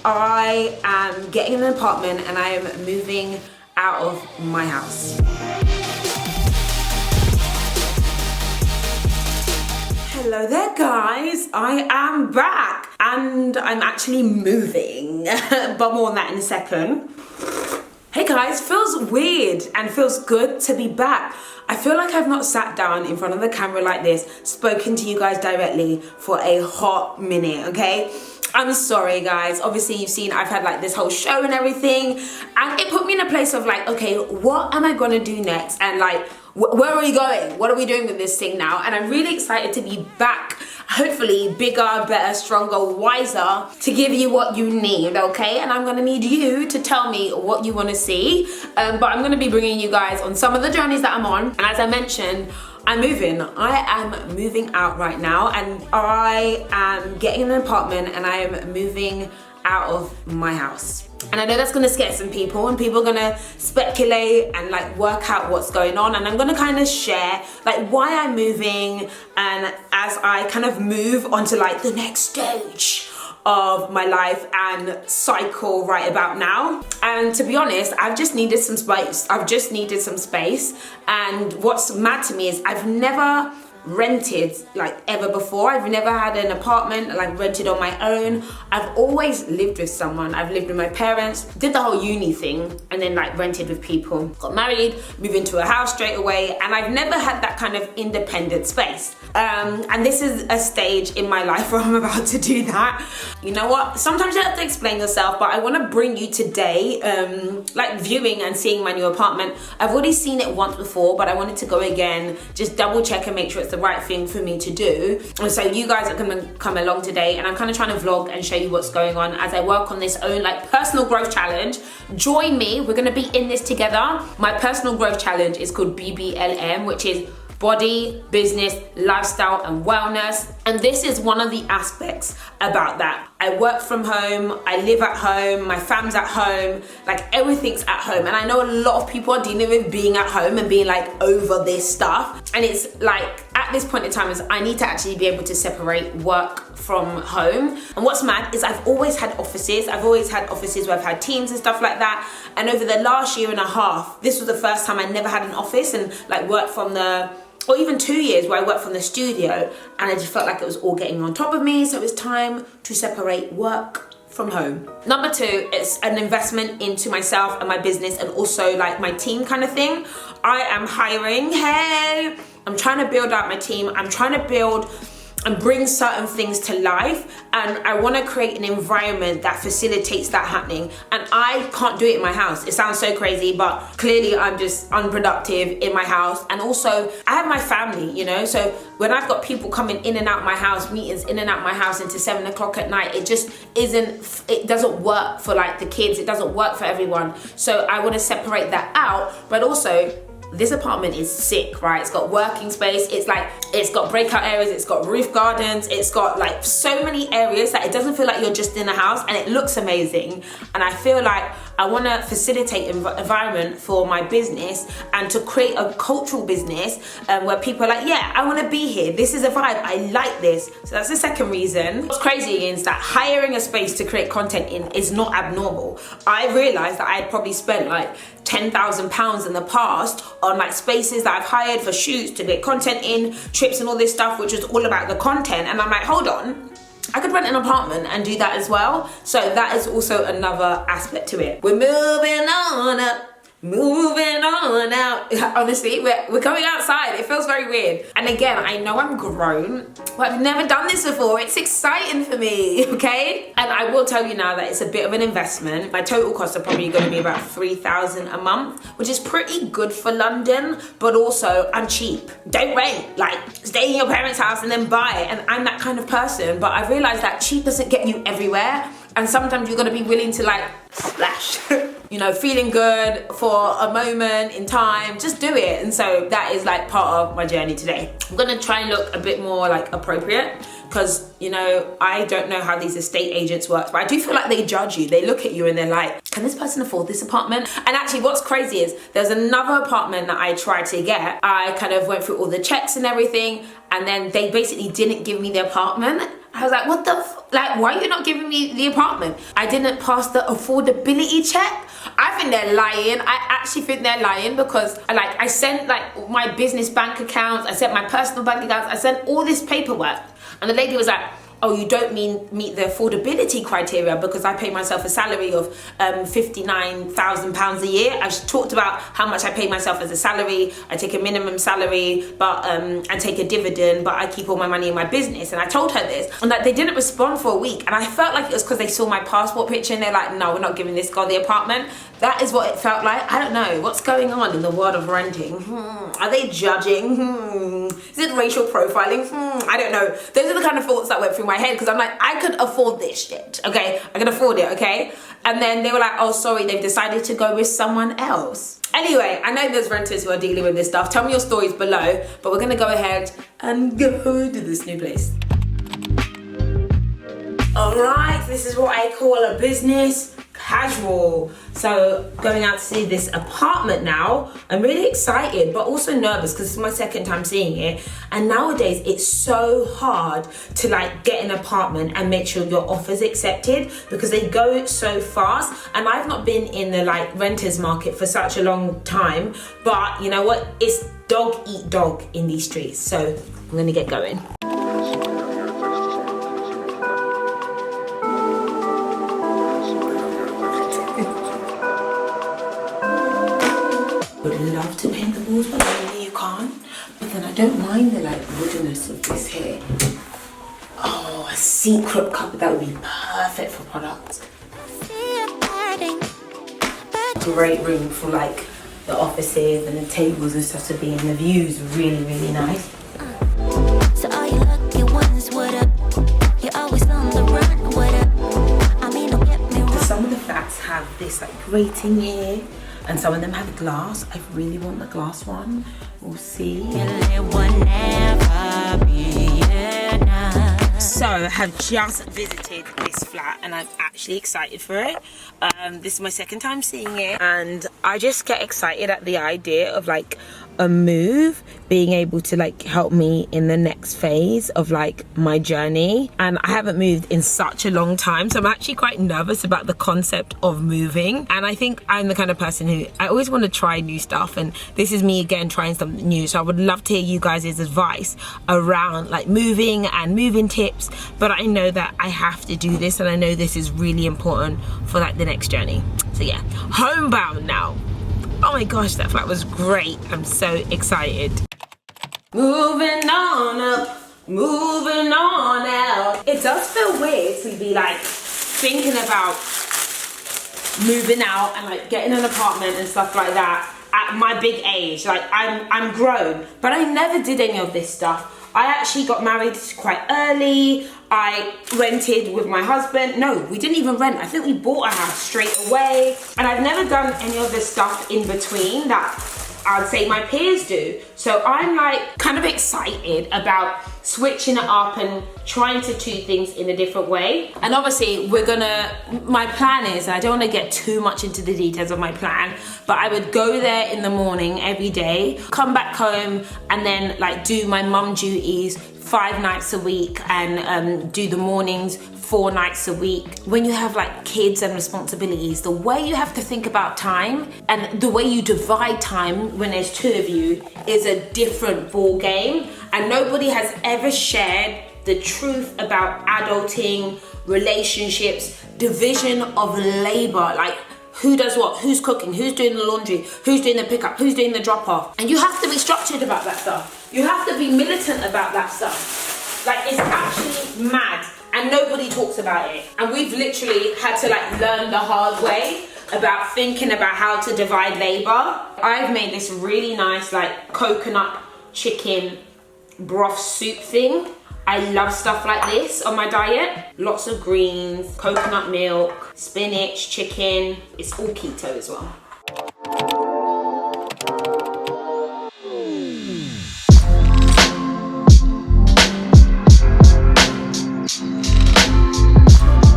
I am getting an apartment and I am moving out of my house. Hello there guys, I am back and I'm actually moving, but more on that in a second. Hey guys, feels weird and feels good to be back. I feel like I've not sat down in front of the camera like this, spoken to you guys directly for a hot minute, okay? I'm sorry guys, obviously you've seen I've had like this whole show and everything, and it put me in a place of like, okay, what am I gonna do next? And like, where are we going? What are we doing with this thing now? And I'm really excited to be back, hopefully bigger, better, stronger, wiser, to give you what you need, okay? And I'm gonna need you to tell me what you wanna see, but I'm gonna be bringing you guys on some of the journeys that I'm on. And as I mentioned, I'm moving. I am moving out right now, and I am getting an apartment and I am moving out of my house. And I know that's gonna scare some people, and people are gonna speculate and like work out what's going on, and I'm gonna kind of share like why I'm moving, and as I kind of move onto like the next stage of my life and cycle right about now. And to be honest, I've just needed some space. And what's mad to me is I've never rented like ever before. I've never had an apartment like rented on my own. I've always lived with someone. I've lived with my parents, did the whole uni thing, and then like rented with people, got married, moved into a house straight away, and I've never had that kind of independent space. And this is a stage in my life where I'm about to do that. You know what? Sometimes you have to explain yourself, but I want to bring you today, like viewing and seeing my new apartment. I've already seen it once before, but I wanted to go again, just double check and make sure it's the right thing for me to do. And so you guys are gonna come along today, and I'm kind of trying to vlog and show you what's going on as I work on this own like personal growth challenge. Join me, we're gonna be in this together. My personal growth challenge is called BBLM, which is body, business, lifestyle, and wellness. And this is one of the aspects about that. I work from home, I live at home, my fam's at home, like everything's at home. And I know a lot of people are dealing with being at home and being like over this stuff. And it's like, at this point in time is I need to actually be able to separate work from home. And what's mad is I've always had offices. I've always had offices where I've had teams and stuff like that. And over the last year and a half, this was the first time I never had an office and like worked from the, or even 2 years where I worked from the studio, and I just felt like it was all getting on top of me. So it was time to separate work from home. Number two, it's an investment into myself and my business, and also like my team kind of thing. I am hiring, hey, I'm trying to build out my team. I'm trying to build and bring certain things to life, and I want to create an environment that facilitates that happening. And I can't do it in my house. It sounds so crazy, but clearly I'm just unproductive in my house. And also I have my family, you know, so when I've got people coming in and out my house, meetings in and out my house into 7 o'clock at night, it just isn't, it doesn't work for like the kids, it doesn't work for everyone. So I want to separate that out, but also this apartment is sick, right? It's got working space, it's like, it's got breakout areas, it's got roof gardens, it's got like so many areas that it doesn't feel like you're just in a house, and it looks amazing. And I feel like I want to facilitate environment for my business and to create a cultural business where people are like, yeah, I want to be here. This is a vibe. I like this. So that's the second reason. What's crazy is that hiring a space to create content in is not abnormal. I realized that I had probably spent like £10,000 in the past on like spaces that I've hired for shoots to get content in, trips and all this stuff, which was all about the content. And I'm like, hold on, I could rent an apartment and do that as well. So that is also another aspect to it. We're moving on up, moving on out. Honestly, we're going outside. It feels very weird. And again, I know I'm grown, but I've never done this before. It's exciting for me, okay? And I will tell you now that it's a bit of an investment. My total costs are probably going to be about £3,000 a month, which is pretty good for London, but also I'm cheap. Don't rent, like stay in your parents' house and then buy it. And I'm that kind of person, but I realized that cheap doesn't get you everywhere. And sometimes you're gonna be willing to like splash, you know, feeling good for a moment in time, just do it. And so that is like part of my journey today. I'm gonna try and look a bit more like appropriate, because, you know, I don't know how these estate agents work, but I do feel like they judge you. They look at you and they're like, can this person afford this apartment? And actually what's crazy is there's another apartment that I tried to get. I kind of went through all the checks and everything, and then they basically didn't give me the apartment. I was like, what the like, why are you not giving me the apartment? I didn't pass the affordability check. I think they're lying. I actually think they're lying because I sent like my business bank accounts, I sent my personal bank accounts, I sent all this paperwork. And the lady was like, oh, you don't meet the affordability criteria because I pay myself a salary of £59,000 a year. I've talked about how much I pay myself as a salary. I take a minimum salary, but I take a dividend, but I keep all my money in my business. And I told her this, and that they didn't respond for a week. And I felt like it was because they saw my passport picture and they're like, no, we're not giving this girl the apartment. That is what it felt like. I don't know what's going on in the world of renting. Are they judging? Is it racial profiling? I don't know. Those are the kind of thoughts that went through my head because I'm like, I could afford this shit, okay? I can afford it, okay? And then they were like, oh, sorry, they've decided to go with someone else. Anyway, I know there's renters who are dealing with this stuff. Tell me your stories below, but we're gonna go ahead and go to this new place. All right, this is what I call a business casual. So going out to see this apartment now, I'm really excited but also nervous because it's my second time seeing it, and nowadays it's so hard to like get an apartment and make sure your offer's accepted because they go so fast. And I've not been in the like renters market for such a long time, but you know what, it's dog eat dog in these streets, so I'm gonna get going. Would love to paint the walls, but really you can't. But then I don't mind the like woodiness of this here. Oh, a secret cupboard, that would be perfect for products. Great room for like the offices and the tables and stuff to be in. The view's really, really nice. So all you lucky ones, what up? You're always on the run, what up? I mean, don't get me wrong. Some of the flats have this like grating here, and some of them have glass. I really want the glass one. We'll see. So I have just visited this flat and I'm actually excited for it. This is my second time seeing it, and I just get excited at the idea of like a move being able to like help me in the next phase of like my journey. And I haven't moved in such a long time, so I'm actually quite nervous about the concept of moving. And I think I'm the kind of person who I always want to try new stuff, and this is me again trying something new. So I would love to hear you guys' advice around like moving and moving tips. But I know that I have to do this, and I know this is really important for like the next journey. So yeah, homebound now. Oh my gosh, that flat was great. I'm so excited. Moving on up, moving on out. It does feel weird to be like thinking about moving out and like getting an apartment and stuff like that at my big age. Like I'm grown, but I never did any of this stuff. I actually got married quite early. I rented with my husband. No, we didn't even rent. I think we bought a house straight away. And I've never done any of the stuff in between that I'd say my peers do. So I'm like kind of excited about switching it up and trying to do things in a different way. And obviously my plan is, and I don't want to get too much into the details of my plan, but I would go there in the morning every day, come back home, and then like do my mum duties 5 nights a week, and do the mornings 4 nights a week. When you have like kids and responsibilities, the way you have to think about time and the way you divide time when there's 2 of you is a different ball game. And nobody has ever shared the truth about adulting, relationships, division of labor, like who does what, who's cooking, who's doing the laundry, who's doing the pickup, who's doing the drop off. And you have to be structured about that stuff. You have to be militant about that stuff. Like, it's actually mad, and nobody talks about it. And we've literally had to like learn the hard way about thinking about how to divide labor. I've made this really nice like coconut chicken broth soup thing. I love stuff like this on my diet. Lots of greens, coconut milk, spinach, chicken. It's all keto as well.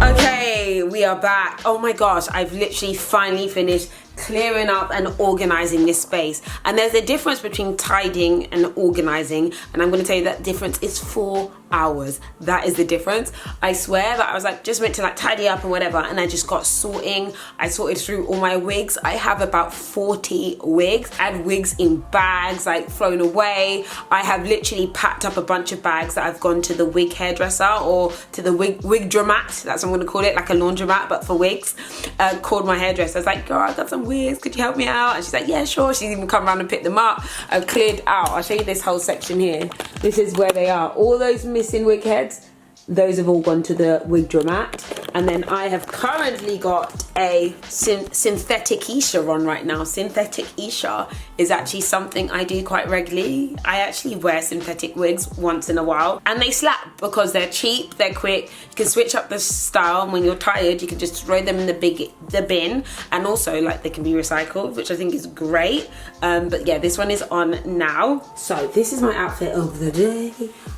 Okay, we are back. Oh my gosh, I've literally finally finished clearing up and organizing this space. And there's a difference between tidying and organizing, and I'm going to tell you that difference is 4 hours. That is the difference. I swear that I was like just meant to like tidy up and whatever, and I just got sorting. I sorted through all my wigs. I have about 40 wigs. I had wigs in bags like flown away. I have literally packed up a bunch of bags that I've gone to the wig hairdresser or to the wig dramat, that's what I'm going to call it, like a laundromat but for wigs. Called my hairdresser. I was like, girl, I got some wigs, could you help me out? And she's like, yeah, sure. She's even come around and picked them up. I've cleared out. I'll show you this whole section here. This is where they are. All those missing wig heads, those have all gone to the wig dramat. And then I have currently got a synthetic Isha on right now. Synthetic Isha is actually something I do quite regularly. I actually wear synthetic wigs once in a while, and they slap because they're cheap, they're quick. You can switch up the style, and when you're tired you can just throw them in the bin, and also like they can be recycled, which I think is great. But yeah, this one is on now. So this is my outfit of the day.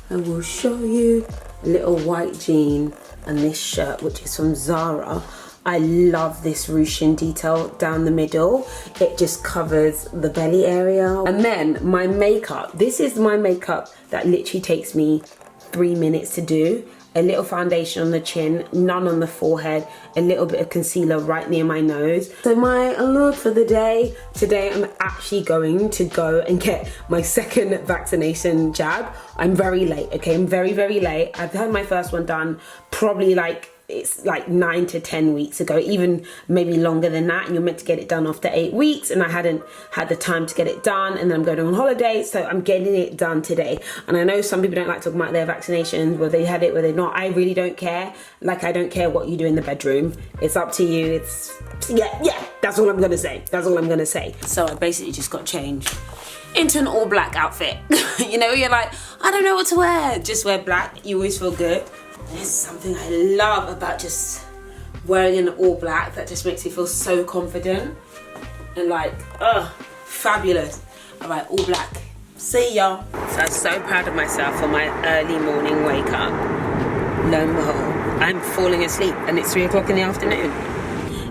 I will show you a little white jean and this shirt, which is from Zara. I love this ruching detail down the middle. It just covers the belly area. And then my makeup. This is my makeup that literally takes me 3 minutes to do. A little foundation on the chin, none on the forehead, a little bit of concealer right near my nose. So my look for the day, today I'm actually going to go and get my second vaccination jab. I'm very late, okay? I'm very, very late. I've had my first one done probably it's like 9 to 10 weeks ago, even maybe longer than that, and you're meant to get it done after 8 weeks, and I hadn't had the time to get it done, and then I'm going on holiday, so I'm getting it done today. And I know some people don't like talking about their vaccinations, whether they had it, whether not. I really don't care. Like, I don't care what you do in the bedroom. It's up to you. It's, yeah, that's all I'm gonna say. That's all I'm gonna say. So I basically just got changed into an all black outfit. You know, you're like, I don't know what to wear. Just wear black, you always feel good. There's something I love about just wearing an all black that just makes me feel so confident and like, fabulous. All right, all black. See y'all. So I'm so proud of myself for my early morning wake up. Lo and behold, I'm falling asleep and it's 3 o'clock in the afternoon.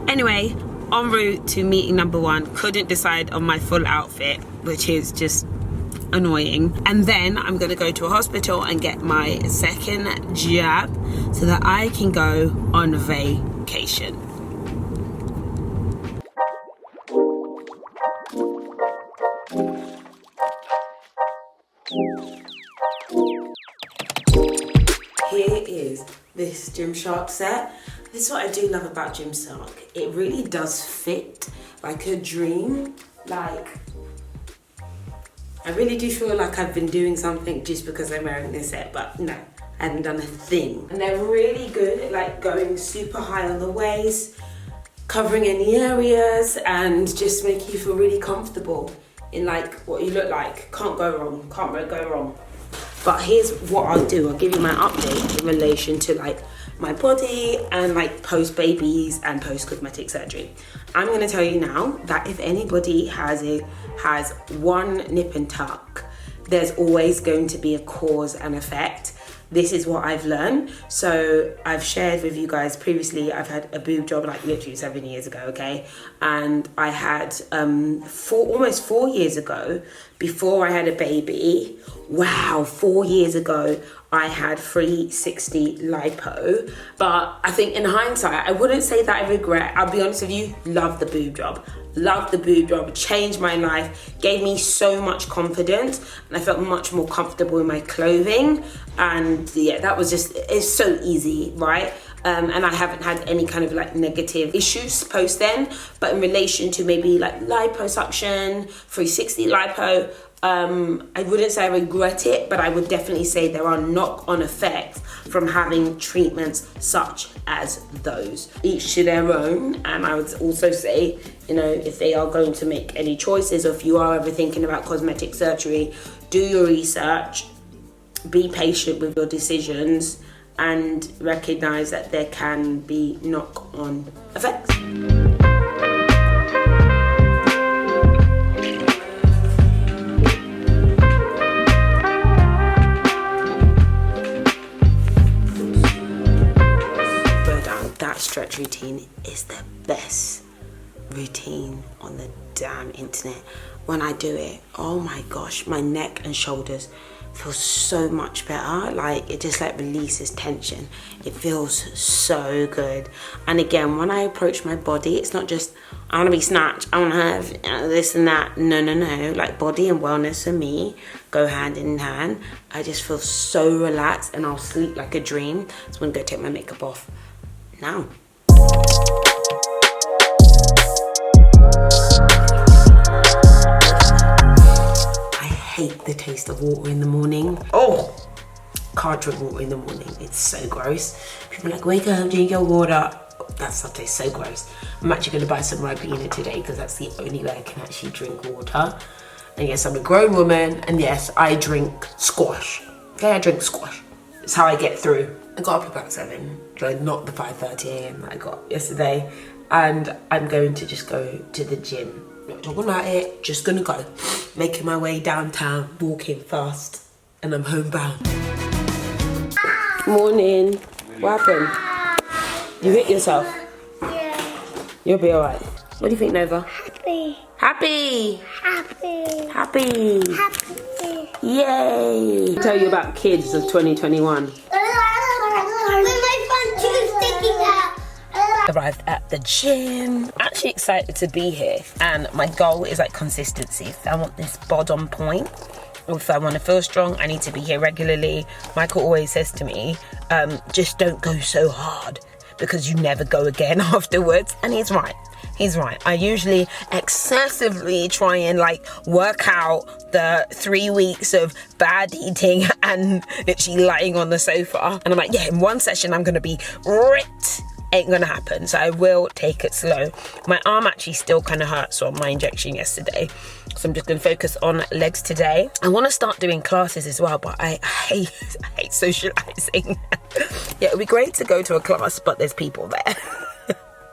Anyway, en route to meeting number 1. Couldn't decide on my full outfit, which is just annoying. And then I'm gonna go to a hospital and get my second jab so that I can go on vacation. Here is this Gymshark set. This is what I do love about Gymshark. It really does fit like a dream. Like, I really do feel like I've been doing something just because I'm wearing this set, but no, I haven't done a thing. And they're really good at like going super high on the waist, covering any areas, and just make you feel really comfortable in like what you look like. Can't go wrong, can't go wrong. But here's what I'll do. I'll give you my update in relation to like my body and like post babies and post cosmetic surgery. I'm gonna tell you now that if anybody has one nip and tuck, there's always going to be a cause and effect. This is what I've learned. So I've shared with you guys previously, I've had a boob job like literally 7 years ago, okay? And I had almost 4 years ago, before I had a baby, wow, 4 years ago, I had 360 lipo. But I think in hindsight, I wouldn't say that I regret. I'll be honest with you, love the boob job. Loved the boob job, changed my life, gave me so much confidence, and I felt much more comfortable in my clothing. And yeah, that was just, it's so easy, right? And I haven't had any kind of like negative issues post then. But in relation to maybe like liposuction, 360 lipo, I wouldn't say I regret it, but I would definitely say there are knock-on effects from having treatments such as those. Each to their own. And I would also say, you know, if they are going to make any choices, or if you are ever thinking about cosmetic surgery, do your research, be patient with your decisions, and recognize that there can be knock-on effects. That stretch routine is the best routine on the damn internet. When I do it, oh my gosh, my neck and shoulders feel so much better. Like it just like releases tension. It feels so good. And again, when I approach my body, it's not just I want to be snatched, I want to have this and that. No. Like body and wellness for me go hand in hand. I just feel so relaxed and I'll sleep like a dream. So I'm gonna go take my makeup off now. I hate the taste of water in the morning. Oh, can't drink water in the morning. It's so gross. People are like, wake up, drink your water. Oh, that stuff tastes so gross. I'm actually going to buy some Ribena today because that's the only way I can actually drink water. And yes, I'm a grown woman, and yes, I drink squash. Okay, I drink squash. It's how I get through. I got up about 7, so not the 5:30 a.m. that I got yesterday. And I'm going to just go to the gym. Not talking about it, just gonna go. Making my way downtown, walking fast, and I'm homebound. Morning. What happened? You hit yourself? Yeah. You'll be alright. What do you think, Nova? Happy. Happy! Happy. Happy! Happy. Yay! I'll tell you about kids of 2021. When my front tooth sticking out. Arrived at the gym. Actually excited to be here, and my goal is like consistency. If I want this bod on point, or if I want to feel strong, I need to be here regularly. Michael always says to me, just don't go so hard because you never go again afterwards, and he's right. He's right. I usually excessively try and like work out the 3 weeks of bad eating and literally lying on the sofa, and I'm like, yeah, in one session I'm gonna be ripped. Ain't gonna happen, so I will take it slow. My arm actually still kind of hurts from my injection yesterday, so I'm just gonna focus on legs today. I want to start doing classes as well, but I hate socializing. Yeah, it'd be great to go to a class, but there's people there.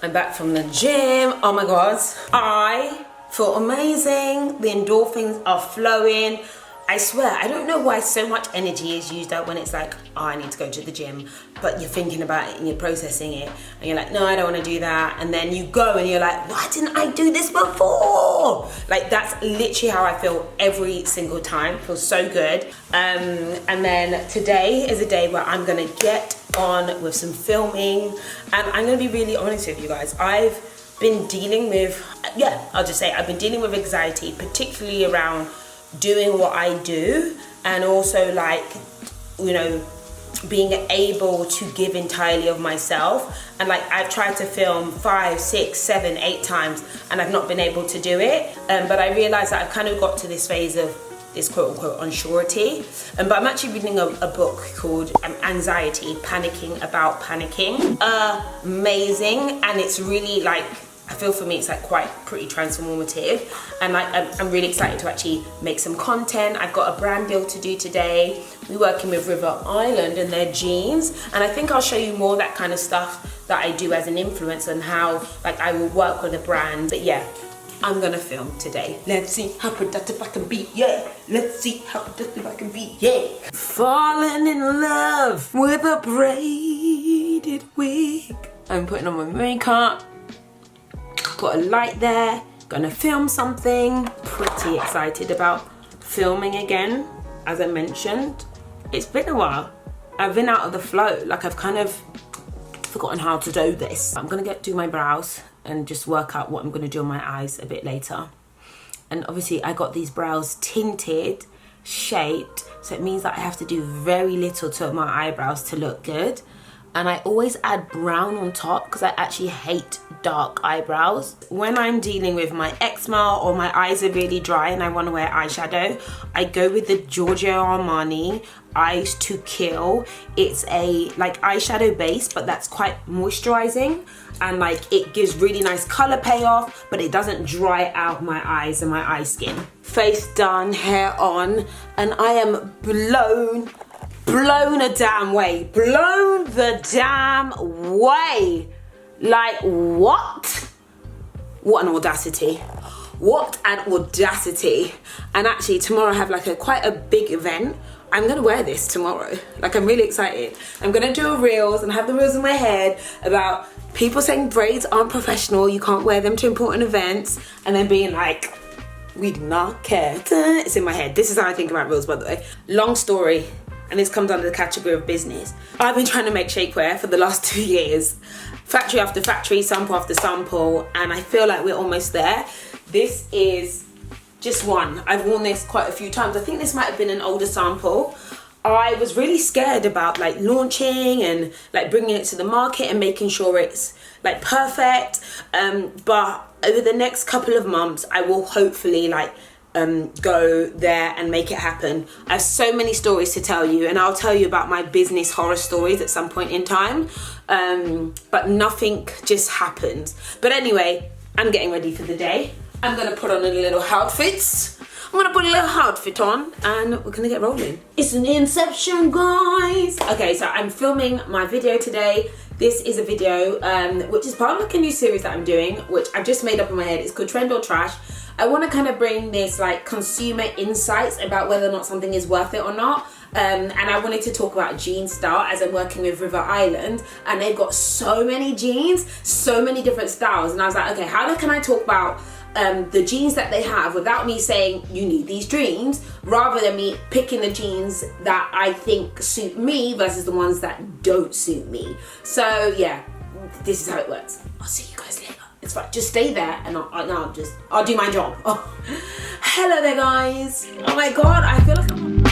I'm back from the gym. Oh my god, I feel amazing. The endorphins are flowing. I swear, I don't know why so much energy is used up when it's like, oh, I need to go to the gym, but you're thinking about it and you're processing it, and you're like, no, I don't want to do that, and then you go and you're like, why didn't I do this before? Like, that's literally how I feel every single time. It feels so good. And then today is a day where I'm gonna get on with some filming, and I'm gonna be really honest with you guys. I've been dealing with, I'll just say, I've been dealing with anxiety, particularly around doing what I do, and also like, you know, being able to give entirely of myself. And like, I've tried to film 5, 6, 7, 8 times and I've not been able to do it, but I realized that I've kind of got to this phase of this quote unquote unsurety, but I'm actually reading a book called Anxiety, Panicking About Panicking. Amazing. And it's really like, I feel for me it's like quite pretty transformative, and like I'm really excited to actually make some content. I've got a brand deal to do today. We're working with River Island and their jeans, and I think I'll show you more that kind of stuff that I do as an influencer and how like I will work with a brand. But yeah, I'm gonna film today. Let's see how productive I can be, yeah. Let's see how productive I can be, yeah. Falling in love with a braided wig. I'm putting on my makeup. Got a light there, gonna film something. Pretty excited about filming again. As I mentioned, it's been a while. I've been out of the flow, like I've kind of forgotten how to do this. I'm gonna do my brows and just work out what I'm gonna do on my eyes a bit later. And obviously I got these brows tinted, shaped, so it means that I have to do very little to my eyebrows to look good. And I always add brown on top because I actually hate dark eyebrows. When I'm dealing with my eczema or my eyes are really dry and I want to wear eyeshadow, I go with the Giorgio Armani Eyes to Kill. It's a like eyeshadow base, but that's quite moisturizing, and like it gives really nice color payoff, but it doesn't dry out my eyes and my eye skin. Face done, hair on, and I am blown a damn way. Blown the damn way. Like, what? What an audacity. What an audacity. And actually tomorrow I have like quite a big event. I'm gonna wear this tomorrow. Like, I'm really excited. I'm gonna do a reels and have the reels in my head about people saying braids aren't professional, you can't wear them to important events, and then being like, we do not care. It's in my head. This is how I think about reels, by the way. Long story, and this comes under the category of business. I've been trying to make shapewear for the last 2 years. Factory after factory, sample after sample, and I feel like we're almost there. This is just one. I've worn this quite a few times. I think this might have been an older sample. I was really scared about like launching and like bringing it to the market and making sure it's like perfect. But over the next couple of months, I will hopefully like go there and make it happen. I have so many stories to tell you, and I'll tell you about my business horror stories at some point in time. But nothing just happens. But anyway, I'm getting ready for the day. I'm gonna put on a little outfit. I'm gonna put a little outfit on and we're gonna get rolling. It's an inception, guys. Okay, so I'm filming my video today. This is a video which is part of like a new series that I'm doing, which I've just made up in my head. It's called Trend or Trash. I want to kind of bring this like consumer insights about whether or not something is worth it or not. And I wanted to talk about jean style as I'm working with River Island, and they've got so many jeans, so many different styles, and I was like, okay, how can I talk about the jeans that they have without me saying you need these jeans, rather than me picking the jeans that I think suit me versus the ones that don't suit me. So yeah, this is how it works. I'll see you guys later. It's fine, just stay there and I'll do my job. Oh. Hello there, guys. Oh my god, I feel like I'm